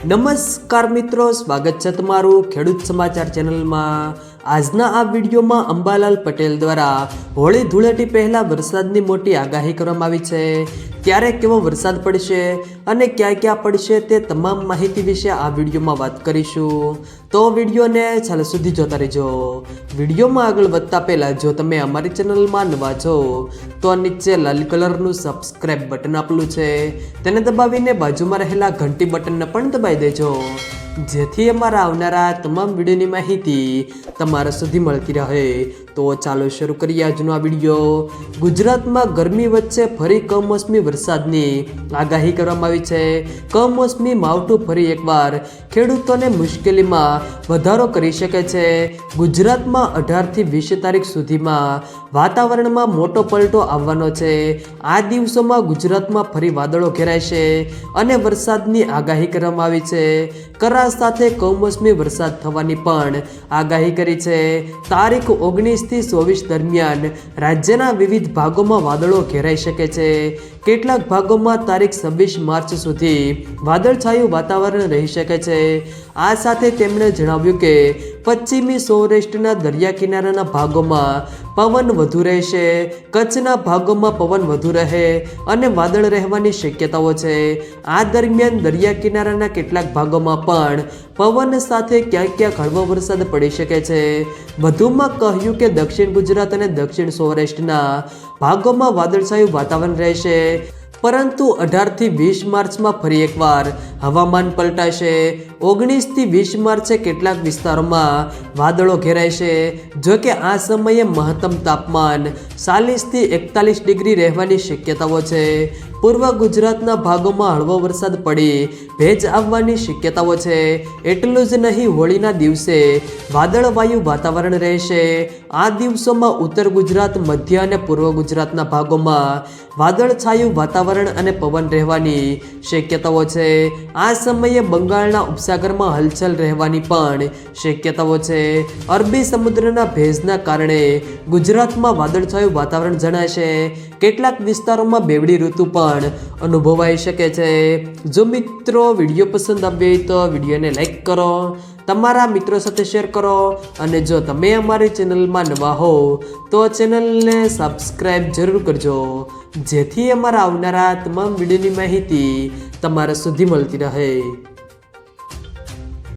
નમસ્કાર મિત્રો, સ્વાગત છે તમારું ખેડૂત સમાચાર ચેનલમાં। આજના આ વિડીયોમાં અંબાલાલ પટેલ દ્વારા હોળી ધૂળેટી પહેલા વરસાદની મોટી આગાહી કરવામાં આવી છે। ત્યારે કેવો વરસાદ પડશે અને ક્યાં ક્યાં પડશે તે તમામ માહિતી વિશે આ વિડીયોમાં વાત કરીશું, તો વિડીયોને છેલ્લે સુધી જોતા રહેજો। વિડીયોમાં આગળ વધતા પહેલાં જો તમે અમારી ચેનલમાં નવા છો તો નીચે લાલ કલરનું સબસ્ક્રાઇબ બટન આપેલું છે, તેને દબાવીને બાજુમાં રહેલા ઘંટી બટનને પણ દબાવી દેજો, જેથી અમારા આવનારા તમામ વિડીયોની માહિતી તમારા સુધી મળતી રહે। તો ચાલો શરૂ કરીએ આજનો આ વિડીયો। ગુજરાતમાં ગરમી વચ્ચે ફરી કમોસમી વરસાદની આગાહી કરવામાં આવી છે। કમોસમી માવઠું ફરી એકવાર ખેડૂતોને મુશ્કેલીમાં વધારો કરી શકે છે। ગુજરાતમાં 18 થી 20 તારીખ સુધીમાં વાતાવરણમાં મોટો પલટો આવવાનો છે। આ દિવસોમાં ગુજરાતમાં ફરી વાદળો ઘેરાશે અને વરસાદની આગાહી કરવામાં આવી છે। કરા સાથે કમોસમી વરસાદ થવાની પણ આગાહી કરી છે। તારીખ 19 થી 24 દરમિયાન રાજ્યના વિવિધ ભાગોમાં વાદળો ઘેરાઈ શકે છે। કેટલાક ભાગોમાં તારીખ 26 માર્ચ સુધી વાદળછાયું વાતાવરણ રહી શકે છે। આ સાથે તેમણે જણાવ્યું કે પશ્ચિમી સૌરાષ્ટ્રના દરિયા કિનારાના ભાગોમાં પવન વધુ રહેશે, કચ્છના ભાગોમાં પવન વધુ રહે અને વાદળ રહેવાની શક્યતાઓ છે। આ દરમિયાન દરિયા કિનારાના કેટલાક ભાગોમાં પણ પવન સાથે ક્યાંક ક્યાંક હળવો વરસાદ પડી શકે છે। વધુમાં કહ્યું કે દક્ષિણ ગુજરાત અને દક્ષિણ સૌરાષ્ટ્રના ભાગોમાં વાદળછાયું વાતાવરણ રહેશે, પરંતુ 18 થી 20 માર્ચમાં ફરી એકવાર હવામાન પલટાશે। 19 થી 20 માર્ચે કેટલાક વિસ્તારોમાં વાદળો ઘેરાશે। જો કે આ સમયે મહત્તમ તાપમાન 40 થી 41 ડિગ્રી રહેવાની શક્યતાઓ છે। પૂર્વ ગુજરાતના ભાગોમાં હળવો વરસાદ પડી ભેજ આવવાની શક્યતાઓ છે। એટલું જ નહીં, હોળીના દિવસે વાદળવાયુ વાતાવરણ રહેશે। આ દિવસોમાં ઉત્તર ગુજરાત, મધ્ય અને પૂર્વ ગુજરાતના ભાગોમાં વાદળછાયું વાતાવરણ અને પવન રહેવાની શક્યતાઓ છે। આ સમયે બંગાળના ઉપસાગરમાં હલચલ રહેવાની પણ શક્યતાઓ છે। અરબી સમુદ્રના ભેજના કારણે ગુજરાતમાં વાદળછાયું વાતાવરણ જણાશે। કેટલાક વિસ્તારોમાં બેવડી ઋતુ પણ અનુભવાઈ શકે છે। જો મિત્રો વિડીયો પસંદ આવે તો વિડીયોને લાઈક કરો, તમારા મિત્રો સાથે શેર કરો અને જો તમે અમારી ચેનલમાં નવા હો તો ચેનલને સબસ્ક્રાઈબ જરૂર કરજો, જેથી અમારા આવનારા તમામ વિડીયોની માહિતી તમારા સુધી મળતી રહે।